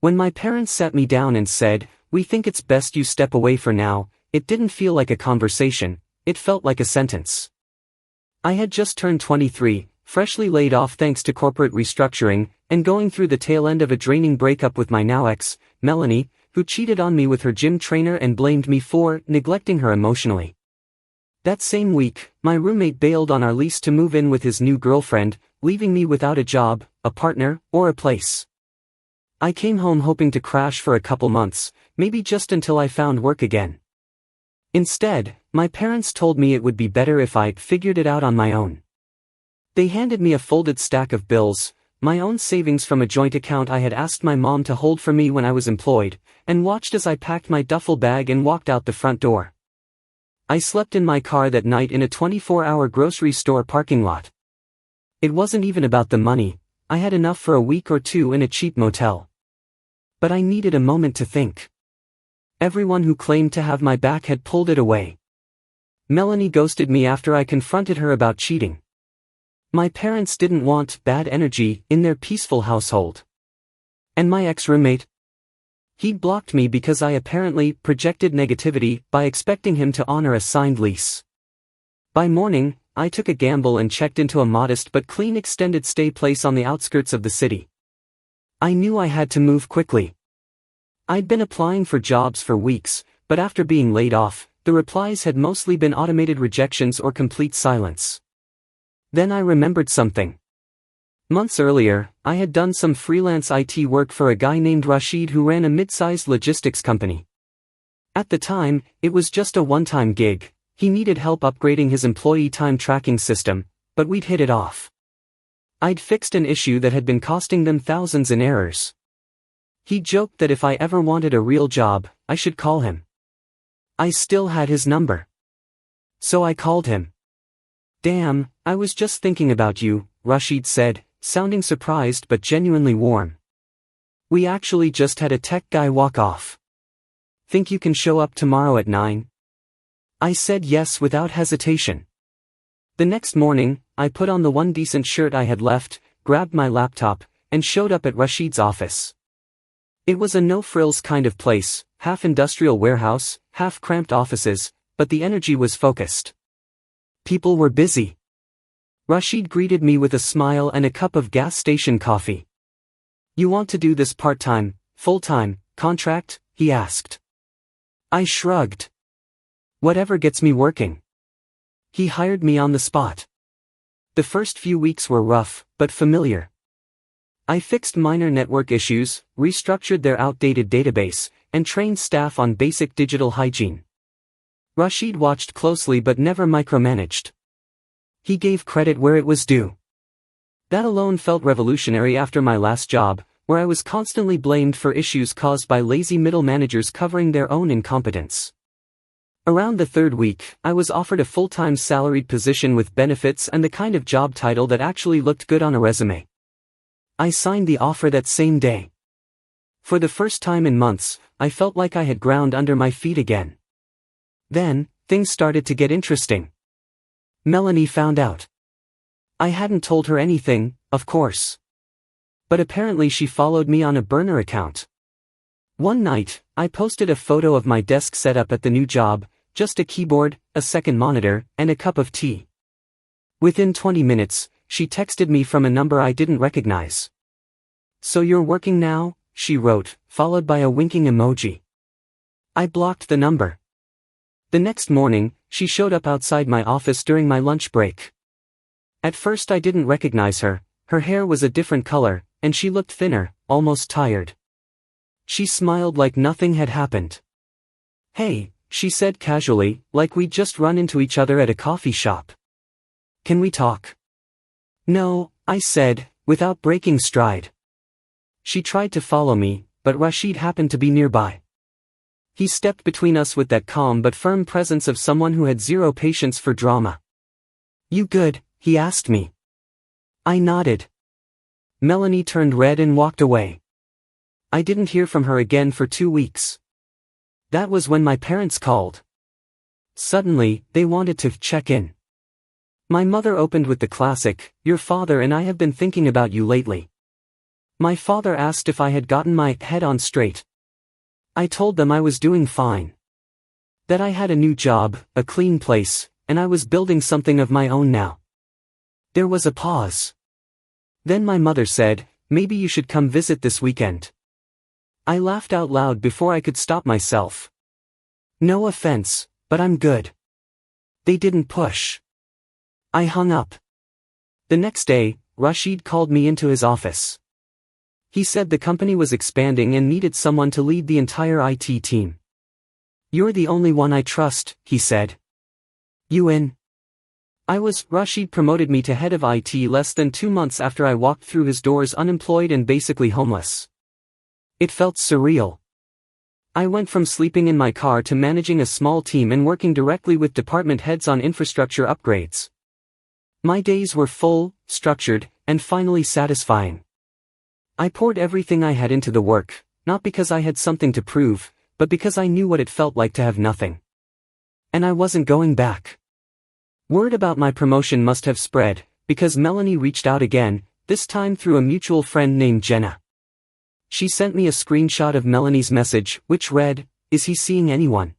When my parents sat me down and said, "We think it's best you step away for now," it didn't feel like a conversation, it felt like a sentence. I had just turned 23, freshly laid off thanks to corporate restructuring, and going through the tail end of a draining breakup with my now ex, Melanie, who cheated on me with her gym trainer and blamed me for neglecting her emotionally. That same week, my roommate bailed on our lease to move in with his new girlfriend, leaving me without a job, a partner, or a place. I came home hoping to crash for a couple months, maybe just until I found work again. Instead, my parents told me it would be better if I figured it out on my own. They handed me a folded stack of bills, my own savings from a joint account I had asked my mom to hold for me when I was employed, and watched as I packed my duffel bag and walked out the front door. I slept in my car that night in a 24-hour grocery store parking lot. It wasn't even about the money, I had enough for a week or two in a cheap motel. But I needed a moment to think. Everyone who claimed to have my back had pulled it away. Melanie ghosted me after I confronted her about cheating. My parents didn't want bad energy in their peaceful household. And my ex-roommate? He blocked me because I apparently projected negativity by expecting him to honor a signed lease. By morning, I took a gamble and checked into a modest but clean extended stay place on the outskirts of the city. I knew I had to move quickly. I'd been applying for jobs for weeks, but after being laid off, the replies had mostly been automated rejections or complete silence. Then I remembered something. Months earlier, I had done some freelance IT work for a guy named Rashid who ran a mid-sized logistics company. At the time, it was just a one-time gig. He needed help upgrading his employee time tracking system, but we'd hit it off. I'd fixed an issue that had been costing them thousands in errors. He joked that if I ever wanted a real job, I should call him. I still had his number. So I called him. "Damn, I was just thinking about you," Rashid said, sounding surprised but genuinely warm. "We actually just had a tech guy walk off. Think you can show up tomorrow at 9? I said yes without hesitation. The next morning, I put on the one decent shirt I had left, grabbed my laptop, and showed up at Rashid's office. It was a no-frills kind of place, half industrial warehouse, half cramped offices, but the energy was focused. People were busy. Rashid greeted me with a smile and a cup of gas station coffee. "You want to do this part-time, full-time, contract?" he asked. I shrugged. "Whatever gets me working." He hired me on the spot. The first few weeks were rough, but familiar. I fixed minor network issues, restructured their outdated database, and trained staff on basic digital hygiene. Rashid watched closely but never micromanaged. He gave credit where it was due. That alone felt revolutionary after my last job, where I was constantly blamed for issues caused by lazy middle managers covering their own incompetence. Around the third week, I was offered a full-time salaried position with benefits and the kind of job title that actually looked good on a resume. I signed the offer that same day. For the first time in months, I felt like I had ground under my feet again. Then, things started to get interesting. Melanie found out. I hadn't told her anything, of course. But apparently she followed me on a burner account. One night, I posted a photo of my desk setup at the new job, just a keyboard, a second monitor, and a cup of tea. Within 20 minutes, she texted me from a number I didn't recognize. "So you're working now?" she wrote, followed by a winking emoji. I blocked the number. The next morning, she showed up outside my office during my lunch break. At first I didn't recognize her. Her hair was a different color, and she looked thinner, almost tired. She smiled like nothing had happened. "Hey," she said casually, like we'd just run into each other at a coffee shop. "Can we talk?" "No," I said, without breaking stride. She tried to follow me, but Rashid happened to be nearby. He stepped between us with that calm but firm presence of someone who had zero patience for drama. "You good?" he asked me. I nodded. Melanie turned red and walked away. I didn't hear from her again for 2 weeks. That was when my parents called. Suddenly, they wanted to check in. My mother opened with the classic, "Your father and I have been thinking about you lately." My father asked if I had gotten my head on straight. I told them I was doing fine. That I had a new job, a clean place, and I was building something of my own now. There was a pause. Then my mother said, "Maybe you should come visit this weekend." I laughed out loud before I could stop myself. No offense, but I'm good. They didn't push. I hung up. The next day, Rashid called me into his office. He said the company was expanding and needed someone to lead the entire IT team. "You're the only one I trust," he said. "You in?" Rashid promoted me to head of IT less than 2 months after I walked through his doors unemployed and basically homeless. It felt surreal. I went from sleeping in my car to managing a small team and working directly with department heads on infrastructure upgrades. My days were full, structured, and finally satisfying. I poured everything I had into the work, not because I had something to prove, but because I knew what it felt like to have nothing. And I wasn't going back. Word about my promotion must have spread, because Melanie reached out again, this time through a mutual friend named Jenna. She sent me a screenshot of Melanie's message, which read, "Is he seeing anyone?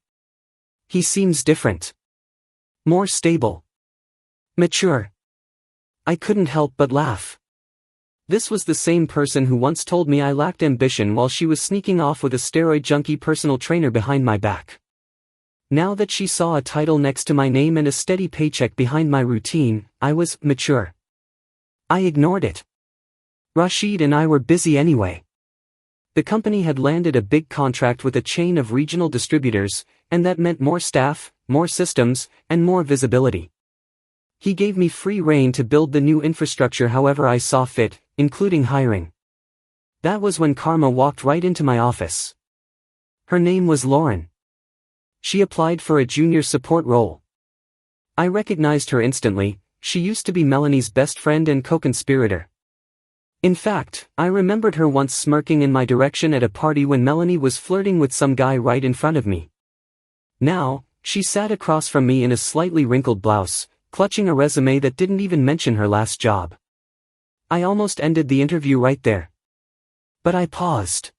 He seems different. More stable. Mature." I couldn't help but laugh. This was the same person who once told me I lacked ambition while she was sneaking off with a steroid junkie personal trainer behind my back. Now that she saw a title next to my name and a steady paycheck behind my routine, I was mature. I ignored it. Rashid and I were busy anyway. The company had landed a big contract with a chain of regional distributors, and that meant more staff, more systems, and more visibility. He gave me free rein to build the new infrastructure however I saw fit, including hiring. That was when Karma walked right into my office. Her name was Lauren. She applied for a junior support role. I recognized her instantly. She used to be Melanie's best friend and co-conspirator. In fact, I remembered her once smirking in my direction at a party when Melanie was flirting with some guy right in front of me. Now, she sat across from me in a slightly wrinkled blouse, clutching a resume that didn't even mention her last job. I almost ended the interview right there. But I paused.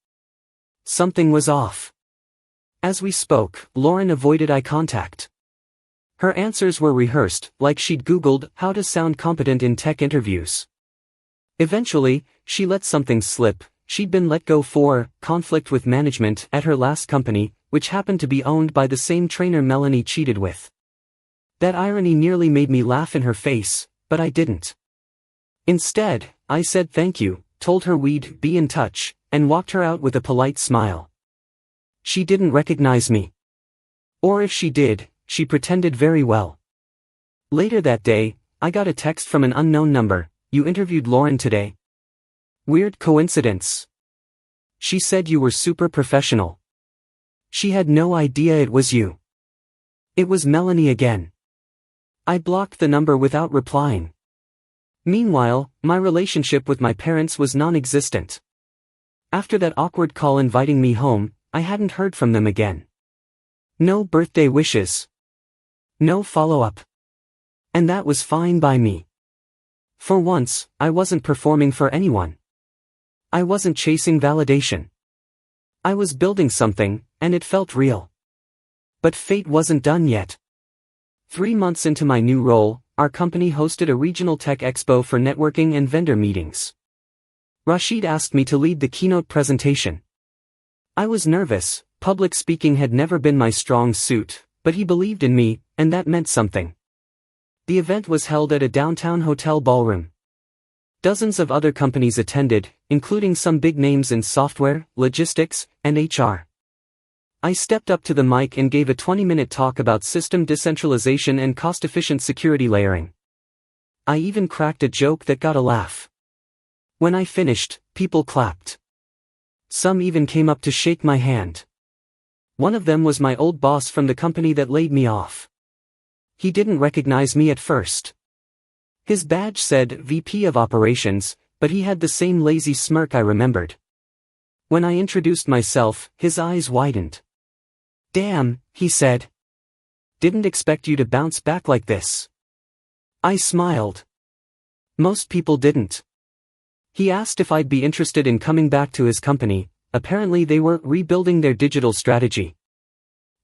Something was off. As we spoke, Lauren avoided eye contact. Her answers were rehearsed, like she'd Googled how to sound competent in tech interviews. Eventually, she let something slip. She'd been let go for conflict with management at her last company, which happened to be owned by the same trainer Melanie cheated with. That irony nearly made me laugh in her face, but I didn't. Instead, I said thank you, told her we'd be in touch, and walked her out with a polite smile. She didn't recognize me. Or if she did, she pretended very well. Later that day, I got a text from an unknown number. "You interviewed Lauren today." Weird coincidence. She said you were super professional. She had no idea it was you. It was Melanie again. I blocked the number without replying. Meanwhile, my relationship with my parents was non-existent. After that awkward call inviting me home, I hadn't heard from them again. No birthday wishes. No follow-up. And that was fine by me. For once, I wasn't performing for anyone. I wasn't chasing validation. I was building something, and it felt real. But fate wasn't done yet. 3 months into my new role, our company hosted a regional tech expo for networking and vendor meetings. Rashid asked me to lead the keynote presentation. I was nervous. Public speaking had never been my strong suit, but he believed in me, and that meant something. The event was held at a downtown hotel ballroom. Dozens of other companies attended, including some big names in software, logistics, and HR. I stepped up to the mic and gave a 20-minute talk about system decentralization and cost-efficient security layering. I even cracked a joke that got a laugh. When I finished, people clapped. Some even came up to shake my hand. One of them was my old boss from the company that laid me off. He didn't recognize me at first. His badge said VP of Operations, but he had the same lazy smirk I remembered. When I introduced myself, his eyes widened. "Damn," he said. "Didn't expect you to bounce back like this." I smiled. Most people didn't. He asked if I'd be interested in coming back to his company. Apparently they were rebuilding their digital strategy.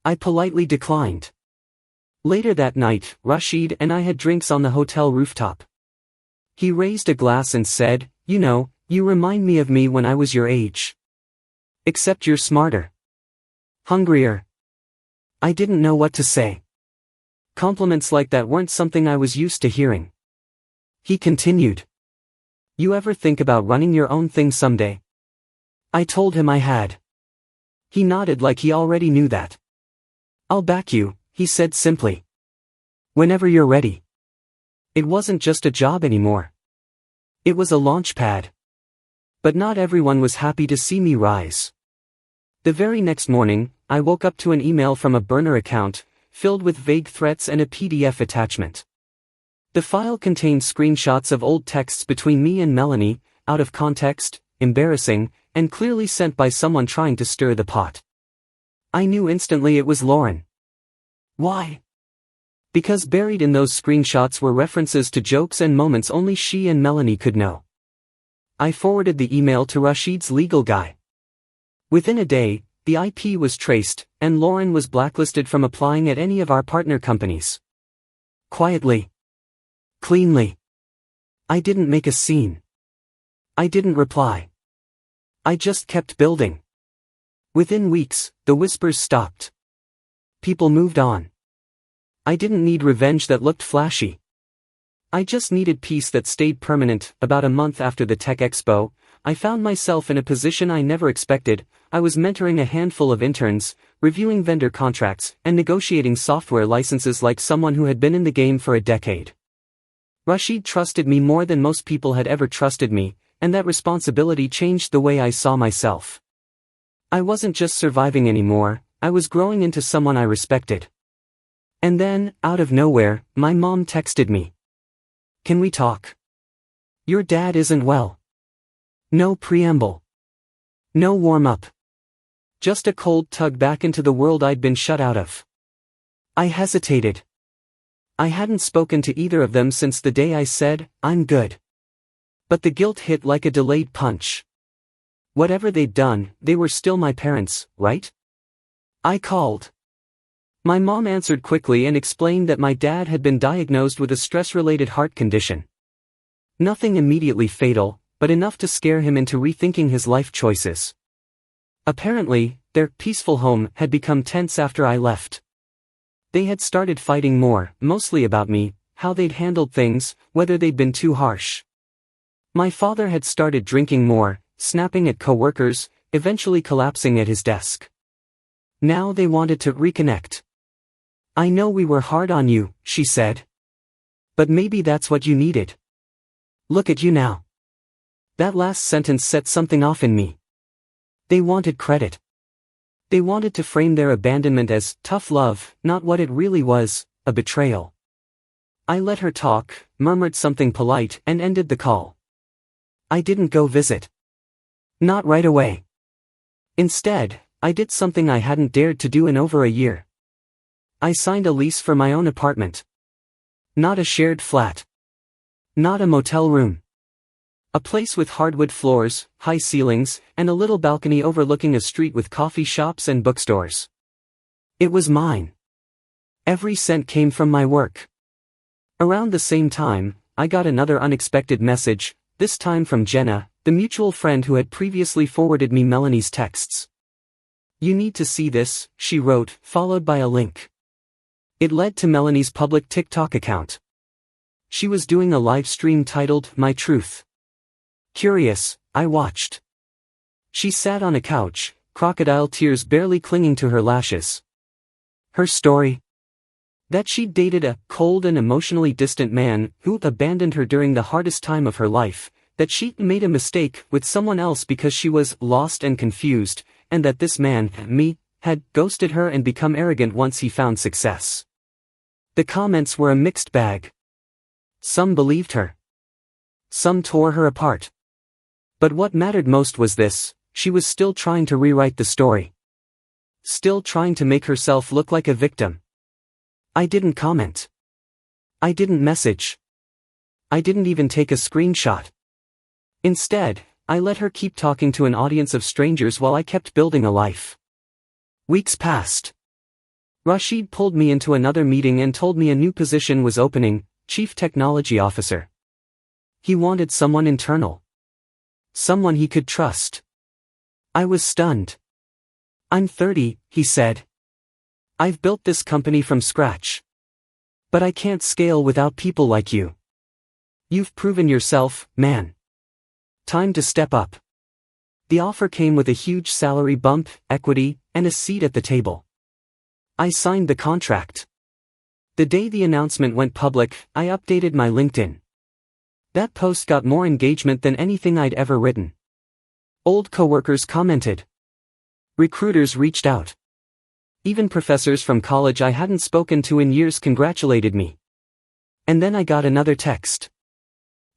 I politely declined. Later that night, Rashid and I had drinks on the hotel rooftop. He raised a glass and said, "You know, you remind me of me when I was your age. Except you're smarter. Hungrier." I didn't know what to say. Compliments like that weren't something I was used to hearing. He continued. "You ever think about running your own thing someday?" I told him I had. He nodded like he already knew that. "I'll back you," he said simply. "Whenever you're ready." It wasn't just a job anymore. It was a launch pad. But not everyone was happy to see me rise. The very next morning, I woke up to an email from a burner account, filled with vague threats and a PDF attachment. The file contained screenshots of old texts between me and Melanie, out of context, embarrassing, and clearly sent by someone trying to stir the pot. I knew instantly it was Lauren. Why? Because buried in those screenshots were references to jokes and moments only she and Melanie could know. I forwarded the email to Rashid's legal guy. Within a day, the IP was traced, and Lauren was blacklisted from applying at any of our partner companies. Quietly. Cleanly. I didn't make a scene. I didn't reply. I just kept building. Within weeks, the whispers stopped. People moved on. I didn't need revenge that looked flashy. I just needed peace that stayed permanent. About a month after the Tech Expo, I found myself in a position I never expected. I was mentoring a handful of interns, reviewing vendor contracts, and negotiating software licenses like someone who had been in the game for a decade. Rashid trusted me more than most people had ever trusted me, and that responsibility changed the way I saw myself. I wasn't just surviving anymore, I was growing into someone I respected. And then, out of nowhere, my mom texted me. "Can we talk? Your dad isn't well." No preamble. No warm-up. Just a cold tug back into the world I'd been shut out of. I hesitated. I hadn't spoken to either of them since the day I said, "I'm good." But the guilt hit like a delayed punch. Whatever they'd done, they were still my parents, right? I called. My mom answered quickly and explained that my dad had been diagnosed with a stress-related heart condition. Nothing immediately fatal, but enough to scare him into rethinking his life choices. Apparently, their peaceful home had become tense after I left. They had started fighting more, mostly about me, how they'd handled things, whether they'd been too harsh. My father had started drinking more, snapping at coworkers, eventually collapsing at his desk. Now they wanted to reconnect. "I know we were hard on you," she said. "But maybe that's what you needed. Look at you now." That last sentence set something off in me. They wanted credit. They wanted to frame their abandonment as tough love, not what it really was, a betrayal. I let her talk, murmured something polite, and ended the call. I didn't go visit. Not right away. Instead, I did something I hadn't dared to do in over a year. I signed a lease for my own apartment. Not a shared flat. Not a motel room. A place with hardwood floors, high ceilings, and a little balcony overlooking a street with coffee shops and bookstores. It was mine. Every cent came from my work. Around the same time, I got another unexpected message, this time from Jenna, the mutual friend who had previously forwarded me Melanie's texts. "You need to see this," she wrote, followed by a link. It led to Melanie's public TikTok account. She was doing a live stream titled, "My Truth." Curious, I watched. She sat on a couch, crocodile tears barely clinging to her lashes. Her story? That she'd dated a cold and emotionally distant man who abandoned her during the hardest time of her life, that she'd made a mistake with someone else because she was lost and confused, and that this man, me, had ghosted her and become arrogant once he found success. The comments were a mixed bag. Some believed her. Some tore her apart. But what mattered most was this: she was still trying to rewrite the story. Still trying to make herself look like a victim. I didn't comment. I didn't message. I didn't even take a screenshot. Instead, I let her keep talking to an audience of strangers while I kept building a life. Weeks passed. Rashid pulled me into another meeting and told me a new position was opening, Chief Technology Officer. He wanted someone internal. Someone he could trust. I was stunned. "I'm 30, he said. "I've built this company from scratch. But I can't scale without people like you. You've proven yourself, man. Time to step up." The offer came with a huge salary bump, equity, and a seat at the table. I signed the contract. The day the announcement went public, I updated my LinkedIn. That post got more engagement than anything I'd ever written. Old coworkers commented. Recruiters reached out. Even professors from college I hadn't spoken to in years congratulated me. And then I got another text.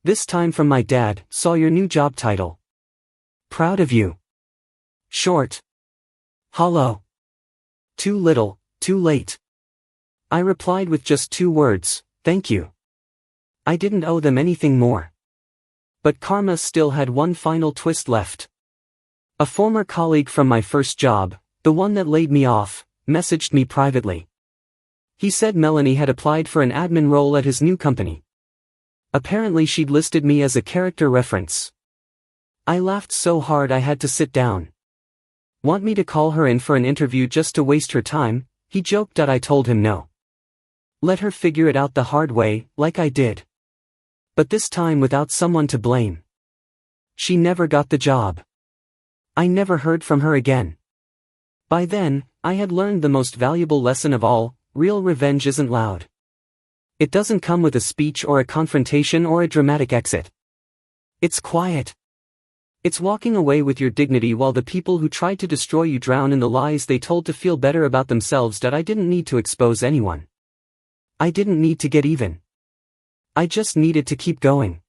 This time from my dad, "Saw your new job title. Proud of you." Short. Hollow. Too little, too late. I replied with just 2 words, "Thank you." I didn't owe them anything more. But karma still had one final twist left. A former colleague from my first job, the one that laid me off, messaged me privately. He said Melanie had applied for an admin role at his new company. Apparently she'd listed me as a character reference. I laughed so hard I had to sit down. "Want me to call her in for an interview just to waste her time?" he joked. I told him no. Let her figure it out the hard way, like I did. But this time without someone to blame. She never got the job. I never heard from her again. By then, I had learned the most valuable lesson of all: real revenge isn't loud. It doesn't come with a speech or a confrontation or a dramatic exit. It's quiet. It's walking away with your dignity while the people who tried to destroy you drown in the lies they told to feel better about themselves. That I didn't need to expose anyone. I didn't need to get even. I just needed to keep going.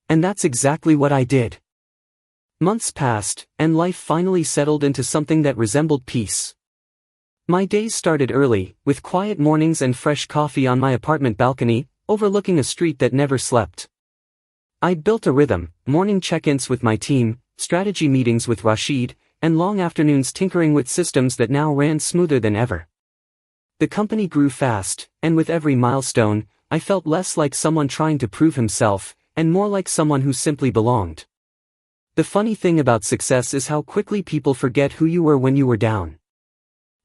And that's exactly what I did. Months passed, and life finally settled into something that resembled peace. My days started early, with quiet mornings and fresh coffee on my apartment balcony, overlooking a street that never slept. I'd built a rhythm: morning check-ins with my team, strategy meetings with Rashid, and long afternoons tinkering with systems that now ran smoother than ever. The company grew fast, and with every milestone, I felt less like someone trying to prove himself, and more like someone who simply belonged. The funny thing about success is how quickly people forget who you were when you were down.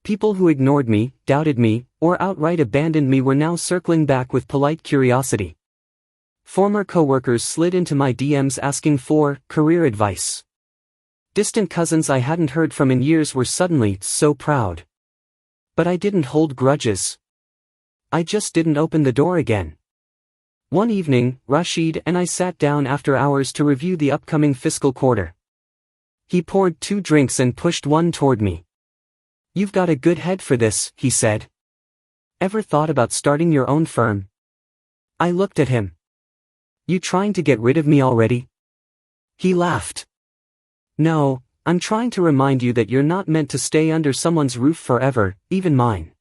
People who ignored me, doubted me, or outright abandoned me were now circling back with polite curiosity. Former coworkers slid into my DMs asking for career advice. Distant cousins I hadn't heard from in years were suddenly so proud. But I didn't hold grudges. I just didn't open the door again. One evening, Rashid and I sat down after hours to review the upcoming fiscal quarter. He poured 2 drinks and pushed one toward me. "You've got a good head for this," he said. "Ever thought about starting your own firm?" I looked at him. "You trying to get rid of me already?" He laughed. "No, I'm trying to remind you that you're not meant to stay under someone's roof forever, even mine."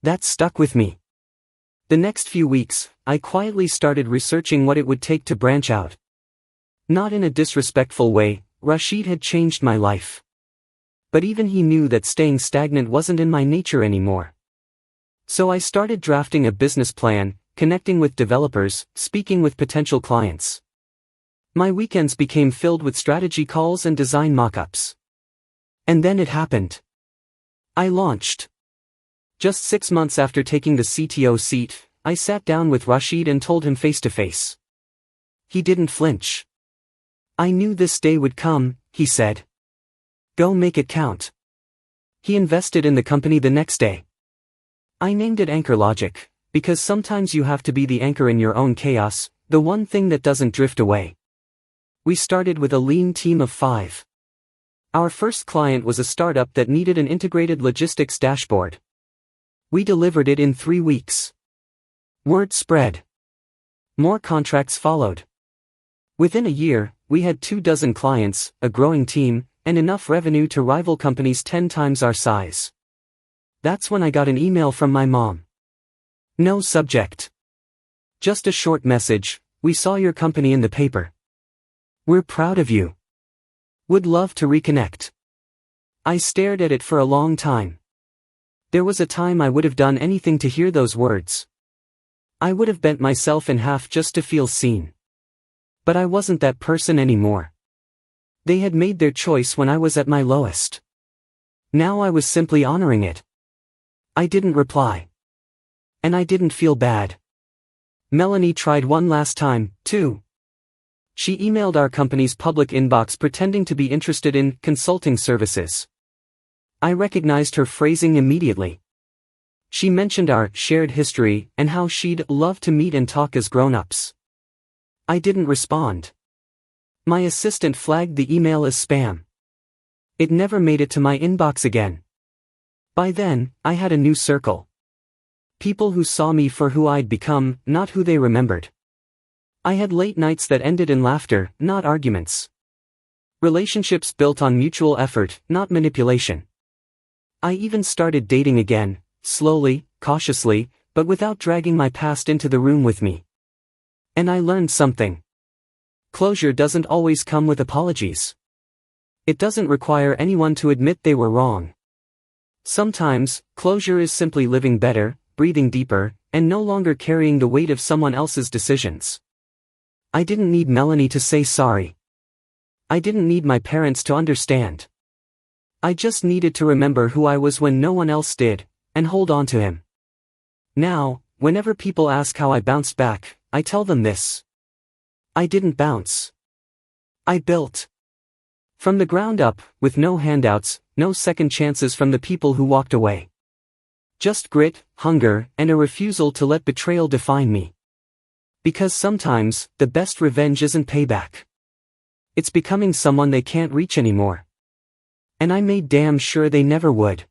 That stuck with me. The next few weeks, I quietly started researching what it would take to branch out. Not in a disrespectful way, Rashid had changed my life. But even he knew that staying stagnant wasn't in my nature anymore. So I started drafting a business plan, connecting with developers, speaking with potential clients. My weekends became filled with strategy calls and design mock-ups. And then it happened. I launched. Just 6 months after taking the CTO seat, I sat down with Rashid and told him face to face. He didn't flinch. "I knew this day would come," he said. "Go make it count." He invested in the company the next day. I named it Anchor Logic, because sometimes you have to be the anchor in your own chaos, the one thing that doesn't drift away. We started with a lean team of 5. Our first client was a startup that needed an integrated logistics dashboard. We delivered it in 3 weeks. Word spread. More contracts followed. Within a year, we had 24 clients, a growing team, and enough revenue to rival companies 10 times our size. That's when I got an email from my mom. No subject. Just a short message: "We saw your company in the paper." We're proud of you. Would love to reconnect. I stared at it for a long time. There was a time I would have done anything to hear those words. I would have bent myself in half just to feel seen. But I wasn't that person anymore. They had made their choice when I was at my lowest. Now I was simply honoring it. I didn't reply. And I didn't feel bad. Melanie tried one last time, too. She emailed our company's public inbox pretending to be interested in consulting services. I recognized her phrasing immediately. She mentioned our shared history and how she'd love to meet and talk as grown-ups. I didn't respond. My assistant flagged the email as spam. It never made it to my inbox again. By then, I had a new circle. People who saw me for who I'd become, not who they remembered. I had late nights that ended in laughter, not arguments. Relationships built on mutual effort, not manipulation. I even started dating again, slowly, cautiously, but without dragging my past into the room with me. And I learned something. Closure doesn't always come with apologies. It doesn't require anyone to admit they were wrong. Sometimes, closure is simply living better, breathing deeper, and no longer carrying the weight of someone else's decisions. I didn't need Melanie to say sorry. I didn't need my parents to understand. I just needed to remember who I was when no one else did, and hold on to him. Now, whenever people ask how I bounced back, I tell them this. I didn't bounce. I built. From the ground up, with no handouts, no second chances from the people who walked away. Just grit, hunger, and a refusal to let betrayal define me. Because sometimes, the best revenge isn't payback. It's becoming someone they can't reach anymore. And I made damn sure they never would.